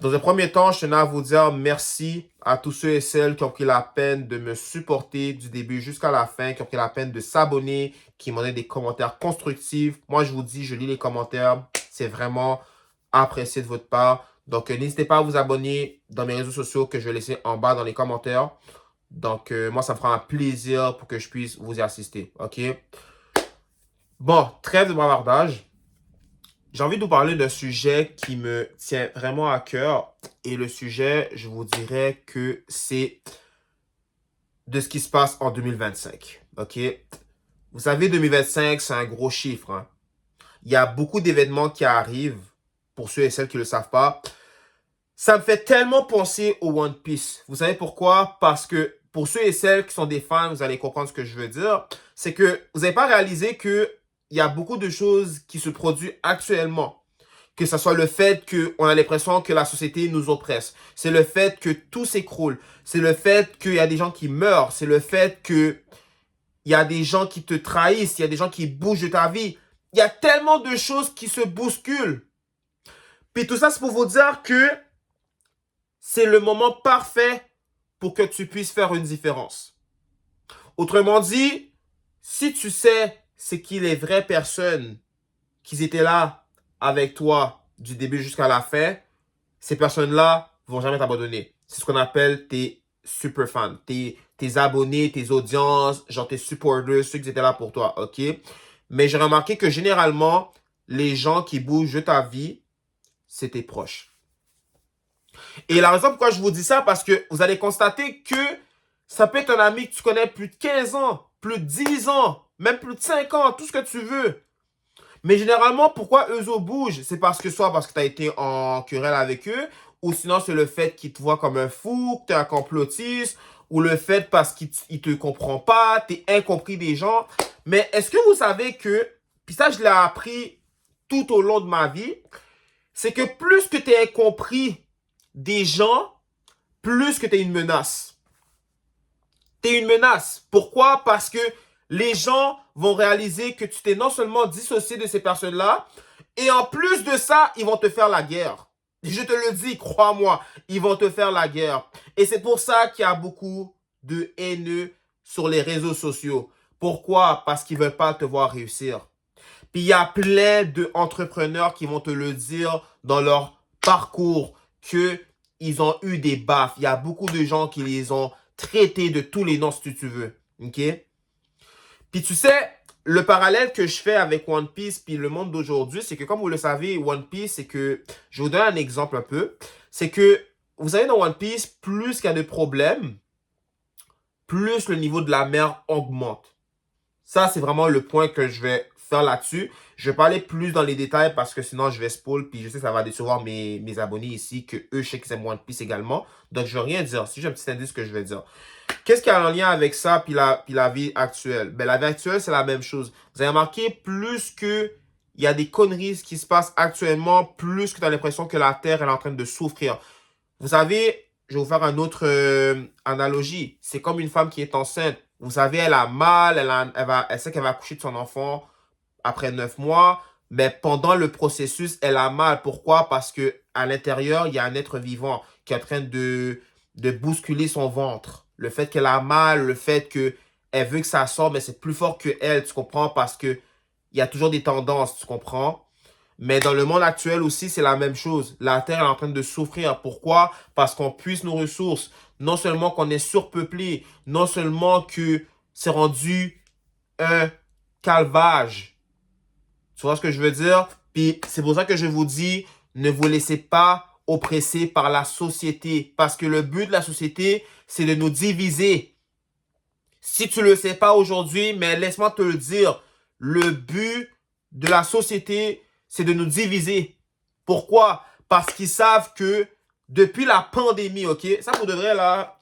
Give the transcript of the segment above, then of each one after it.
Dans un premier temps, je tenais à vous dire merci à tous ceux et celles qui ont pris la peine de me supporter du début jusqu'à la fin, qui ont pris la peine de s'abonner, qui m'ont donné des commentaires constructifs. Moi, je vous dis, je lis les commentaires. C'est vraiment apprécié de votre part. Donc, n'hésitez pas à vous abonner dans mes réseaux sociaux que je vais laisser en bas dans les commentaires. Donc, moi, ça me fera un plaisir pour que je puisse vous y assister. OK? Bon, trêve de bavardage. J'ai envie de vous parler d'un sujet qui me tient vraiment à cœur. Et le sujet, je vous dirais que c'est de ce qui se passe en 2025. OK? Vous savez, 2025, c'est un gros chiffre, hein. Il y a beaucoup d'événements qui arrivent, pour ceux et celles qui ne le savent pas. Ça me fait tellement penser au One Piece. Vous savez pourquoi? Parce que pour ceux et celles qui sont des fans, vous allez comprendre ce que je veux dire. C'est que vous n'avez pas réalisé que il y a beaucoup de choses qui se produisent actuellement. Que ce soit le fait qu'on a l'impression que la société nous oppresse. C'est le fait que tout s'écroule. C'est le fait qu'il y a des gens qui meurent. C'est le fait que il y a des gens qui te trahissent. Il y a des gens qui bougent de ta vie. Il y a tellement de choses qui se bousculent. Puis tout ça, c'est pour vous dire que c'est le moment parfait pour que tu puisses faire une différence. Autrement dit, si tu sais c'est qui les vraies personnes qui étaient là avec toi du début jusqu'à la fin, ces personnes-là vont jamais t'abandonner. C'est ce qu'on appelle tes super fans, tes abonnés, tes audiences, genre tes supporters, ceux qui étaient là pour toi, ok? Mais j'ai remarqué que généralement, les gens qui bougent de ta vie, c'est tes proches. Et la raison pourquoi je vous dis ça, parce que vous allez constater que ça peut être un ami que tu connais plus de 15 ans, plus de 10 ans, même plus de 5 ans, tout ce que tu veux. Mais généralement, pourquoi eux autres bougent? C'est parce que soit parce que tu as été en querelle avec eux, ou sinon c'est le fait qu'ils te voient comme un fou, que tu es un complotiste, ou le fait parce qu'ils te comprennent pas, tu es incompris des gens. Mais est-ce que vous savez que, puis ça je l'ai appris tout au long de ma vie, c'est que plus que tu es incompris des gens, plus que tu es une menace. Tu es une menace. Pourquoi? Parce que les gens vont réaliser que tu t'es non seulement dissocié de ces personnes-là, et en plus de ça, ils vont te faire la guerre. Je te le dis, crois-moi, ils vont te faire la guerre. Et c'est pour ça qu'il y a beaucoup de haineux sur les réseaux sociaux. Pourquoi? Parce qu'ils ne veulent pas te voir réussir. Puis il y a plein d'entrepreneurs qui vont te le dire dans leur parcours que ils ont eu des baffes. Il y a beaucoup de gens qui les ont traités de tous les noms si tu veux. OK? Puis tu sais, le parallèle que je fais avec One Piece puis le monde d'aujourd'hui, c'est que comme vous le savez, One Piece, c'est que, je vous donne un exemple un peu, c'est que, vous savez, dans One Piece, plus qu'il y a de problèmes, plus le niveau de la mer augmente. Ça, c'est vraiment le point que je vais faire là-dessus. Je vais pas aller plus dans les détails parce que sinon je vais spoil puis je sais que ça va décevoir mes abonnés ici que eux, je sais qu'ils aiment One Piece également. Donc, je vais rien dire. Si j'ai un petit indice que je vais dire. Qu'est-ce qui a en lien avec ça puis la vie actuelle? Ben, la vie actuelle, c'est la même chose. Vous avez remarqué, plus que il y a des conneries qui se passent actuellement, plus que tu as l'impression que la Terre elle est en train de souffrir. Vous savez, je vais vous faire une autre analogie. C'est comme une femme qui est enceinte. Vous savez, elle a mal, elle sait qu'elle va accoucher de son enfant après 9 mois, mais pendant le processus, elle a mal. Pourquoi? Parce que à l'intérieur, il y a un être vivant qui est en train de bousculer son ventre. Le fait qu'elle a mal, le fait que elle veut que ça sorte, mais c'est plus fort que elle, tu comprends? Parce que il y a toujours des tendances, tu comprends? Mais dans le monde actuel aussi, c'est la même chose. La Terre est en train de souffrir. Pourquoi? Parce qu'on puise nos ressources. Non seulement qu'on est surpeuplé, non seulement que c'est rendu un calvage. Tu vois ce que je veux dire? Puis c'est pour ça que je vous dis, ne vous laissez pas oppresser par la société. Parce que le but de la société, c'est de nous diviser. Si tu ne le sais pas aujourd'hui, mais laisse-moi te le dire, le but de la société, c'est de nous diviser. Pourquoi? Parce qu'ils savent que depuis la pandémie, ok? Ça, pour de vrai, là,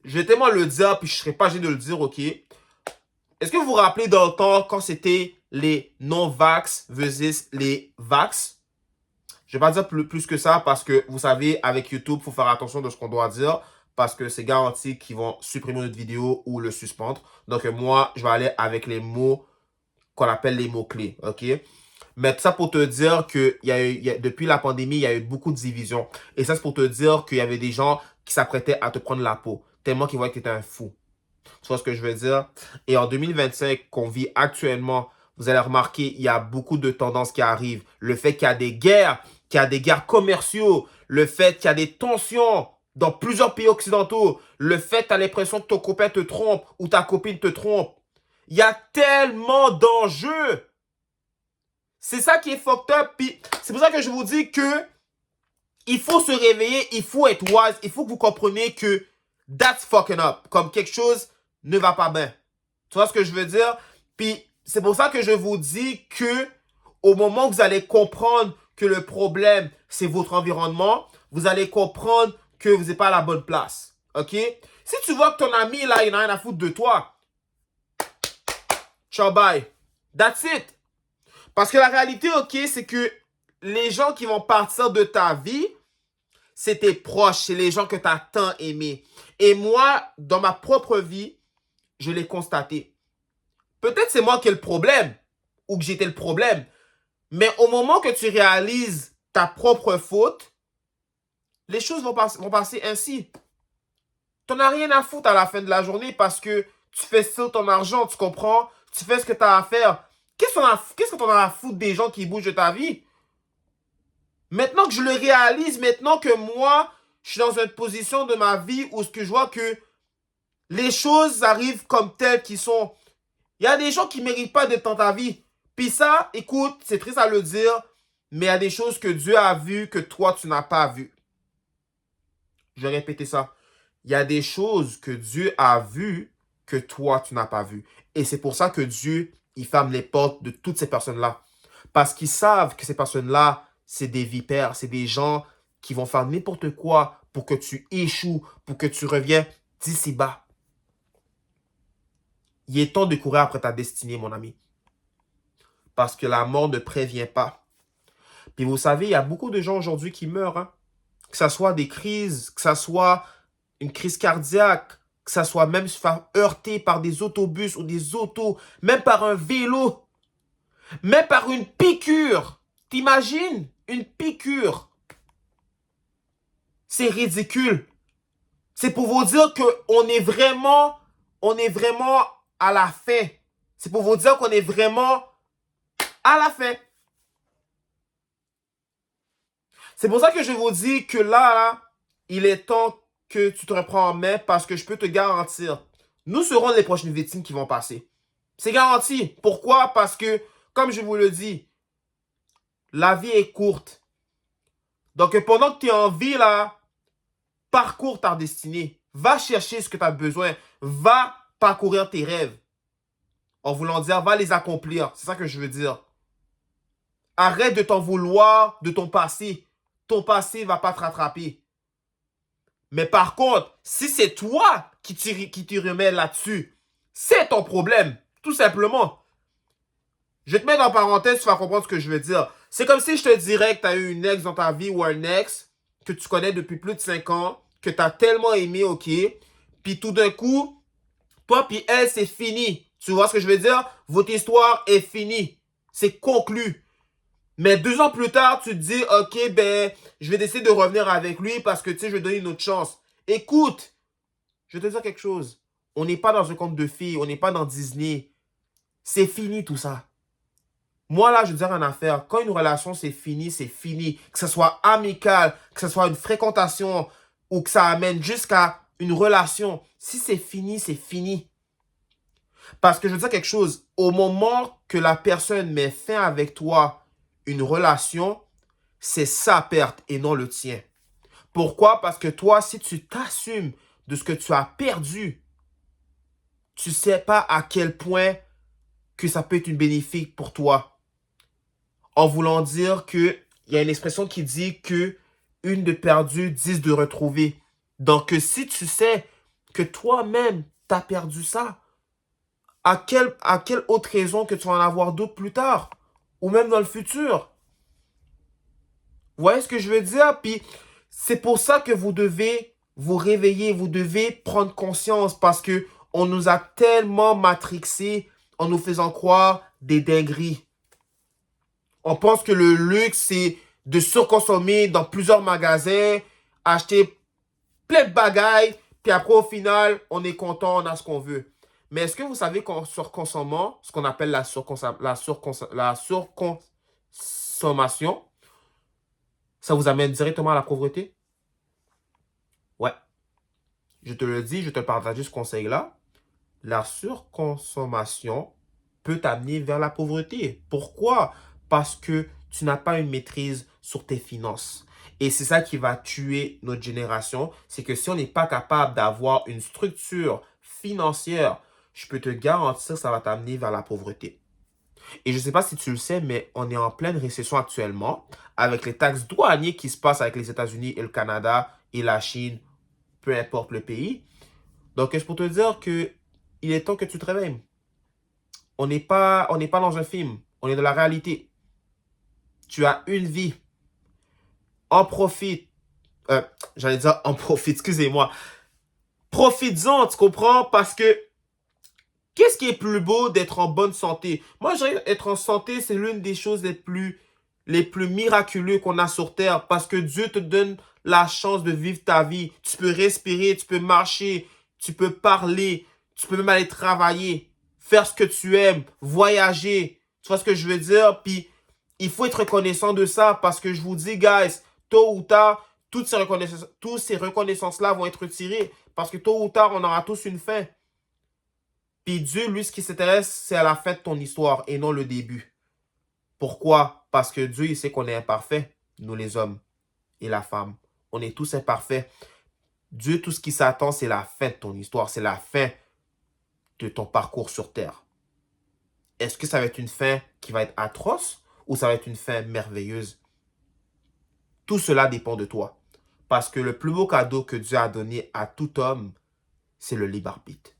je vais tellement le dire, puis je ne serai pas gêné de le dire, ok? Est-ce que vous vous rappelez dans le temps quand c'était les non-vax versus les vax? Je vais pas dire plus que ça parce que vous savez, avec YouTube, il faut faire attention de ce qu'on doit dire parce que c'est garanti qu'ils vont supprimer notre vidéo ou le suspendre. Donc moi, je vais aller avec les mots qu'on appelle les mots-clés, ok? Mais tout ça pour te dire que depuis la pandémie, il y a eu beaucoup de divisions. Et ça, c'est pour te dire qu'il y avait des gens qui s'apprêtaient à te prendre la peau, tellement qu'ils voyaient que tu étais un fou. Tu vois ce que je veux dire? Et en 2025, qu'on vit actuellement, vous allez remarquer, il y a beaucoup de tendances qui arrivent. Le fait qu'il y a des guerres, qu'il y a des guerres commerciaux, le fait qu'il y a des tensions dans plusieurs pays occidentaux, le fait que tu as l'impression que ton copain te trompe ou ta copine te trompe. Il y a tellement d'enjeux. C'est ça qui est fucked up. Puis c'est pour ça que je vous dis que il faut se réveiller, il faut être wise, il faut que vous compreniez que that's fucking up. Comme quelque chose ne va pas bien. Tu vois ce que je veux dire? Puis c'est pour ça que je vous dis que au moment où vous allez comprendre que le problème, c'est votre environnement, vous allez comprendre que vous n'êtes pas à la bonne place. OK? Si tu vois que ton ami, là, il n'a rien à foutre de toi, ciao, bye. That's it. Parce que la réalité, OK, c'est que les gens qui vont partir de ta vie, c'est tes proches, c'est les gens que tu as tant aimés. Et moi, dans ma propre vie, je l'ai constaté. Peut-être c'est moi qui ai le problème, ou que j'étais le problème. Mais au moment que tu réalises ta propre faute, les choses vont passer ainsi. Tu n'en as rien à foutre à la fin de la journée parce que tu fais ça ton argent, tu comprends? Tu fais ce que tu as à faire. Qu'est-ce que tu en as à foutre des gens qui bougent de ta vie? Maintenant que je le réalise, maintenant que moi, je suis dans une position de ma vie où ce que je vois que les choses arrivent comme telles qu'ils sont. Il y a des gens qui ne méritent pas d'être dans ta vie. Puis ça, écoute, c'est triste à le dire, mais il y a des choses que Dieu a vues que toi, tu n'as pas vues. Je vais répéter ça. Il y a des choses que Dieu a vues que toi, tu n'as pas vues. Et c'est pour ça que Dieu, il ferme les portes de toutes ces personnes-là. Parce qu'ils savent que ces personnes-là, c'est des vipères, c'est des gens qui vont faire n'importe quoi pour que tu échoues, pour que tu reviens d'ici bas. Il est temps de courir après ta destinée, mon ami. Parce que la mort ne prévient pas. Puis vous savez, il y a beaucoup de gens aujourd'hui qui meurent. Hein? Que ce soit des crises, que ce soit une crise cardiaque, que ce soit même se faire heurter par des autobus ou des autos, même par un vélo, même par une piqûre. T'imagines? Une piqûre. C'est ridicule. C'est pour vous dire qu'on est vraiment à la fin. C'est pour vous dire qu'on est vraiment à la fin. C'est pour ça que je vous dis que là, il est temps que tu te reprends en main parce que je peux te garantir, nous serons les prochaines victimes qui vont passer. C'est garanti. Pourquoi? Parce que, comme je vous le dis, la vie est courte. Donc, pendant que tu es en vie, là, parcours ta destinée. Va chercher ce que tu as besoin. Va parcourir tes rêves. En voulant dire, va les accomplir. C'est ça que je veux dire. Arrête de t'en vouloir de ton passé. Ton passé ne va pas te rattraper. Mais par contre, si c'est toi qui t'y remets là-dessus, c'est ton problème. Tout simplement. Je vais te mettre en parenthèse, tu vas comprendre ce que je veux dire. C'est comme si je te dirais que tu as eu une ex dans ta vie ou un ex que tu connais depuis plus de 5 ans, que tu as tellement aimé, ok, puis tout d'un coup, toi puis elle, c'est fini. Tu vois ce que je veux dire? Votre histoire est finie. C'est conclu. Mais 2 ans plus tard, tu te dis, ok, ben, je vais décider de revenir avec lui parce que, tu sais, je vais donner une autre chance. Écoute, je vais te dire quelque chose. On n'est pas dans un conte de filles, on n'est pas dans Disney. C'est fini tout ça. Moi, là, je veux dire une affaire. Quand une relation, c'est fini, c'est fini. Que ce soit amical, que ce soit une fréquentation ou que ça amène jusqu'à une relation. Si c'est fini, c'est fini. Parce que je veux dire quelque chose. Au moment que la personne met fin avec toi une relation, c'est sa perte et non le tien. Pourquoi? Parce que toi, si tu t'assumes de ce que tu as perdu, tu ne sais pas à quel point que ça peut être une bénéfique pour toi. En voulant dire que il y a une expression qui dit que une de perdue, 10 de retrouvée. Donc, si tu sais que toi-même, tu as perdu ça, à quelle autre raison que tu vas en avoir d'autres plus tard? Ou même dans le futur? Vous voyez ce que je veux dire? Puis, c'est pour ça que vous devez vous réveiller, vous devez prendre conscience parce que on nous a tellement matrixés en nous faisant croire des dingueries. On pense que le luxe, c'est de surconsommer dans plusieurs magasins, acheter plein de bagailles, puis après, au final, on est content, on a ce qu'on veut. Mais est-ce que vous savez qu'en surconsommant, ce qu'on appelle la surconsommation, ça vous amène directement à la pauvreté? Ouais, je te le dis, je te partage ce conseil-là. La surconsommation peut t'amener vers la pauvreté. Pourquoi? Parce que tu n'as pas une maîtrise sur tes finances. Et c'est ça qui va tuer notre génération. C'est que si on n'est pas capable d'avoir une structure financière, je peux te garantir que ça va t'amener vers la pauvreté. Et je ne sais pas si tu le sais, mais on est en pleine récession actuellement avec les taxes douanières qui se passent avec les États-Unis et le Canada et la Chine, peu importe le pays. Donc, c'est pour te dire que il est temps que tu te réveilles. On n'est pas dans un film. On est dans la réalité. Tu as une vie. En profite. J'allais dire en profite, excusez-moi. Profites-en, tu comprends? Parce que qu'est-ce qui est plus beau d'être en bonne santé? Moi, je dirais être en santé, c'est l'une des choses les plus miraculeuses qu'on a sur Terre parce que Dieu te donne la chance de vivre ta vie. Tu peux respirer, tu peux marcher, tu peux parler, tu peux même aller travailler, faire ce que tu aimes, voyager. Tu vois ce que je veux dire? Puis, il faut être reconnaissant de ça parce que je vous dis, guys, tôt ou tard, toutes ces reconnaissances-là vont être retirées parce que tôt ou tard, on aura tous une fin. Puis Dieu, lui, ce qui s'intéresse, c'est à la fin de ton histoire et non le début. Pourquoi? Parce que Dieu, il sait qu'on est imparfait, nous les hommes et la femme. On est tous imparfaits. Dieu, tout ce qui s'attend, c'est la fin de ton histoire, c'est la fin de ton parcours sur Terre. Est-ce que ça va être une fin qui va être atroce ou ça va être une fin merveilleuse? Tout cela dépend de toi. Parce que le plus beau cadeau que Dieu a donné à tout homme, c'est le libre arbitre.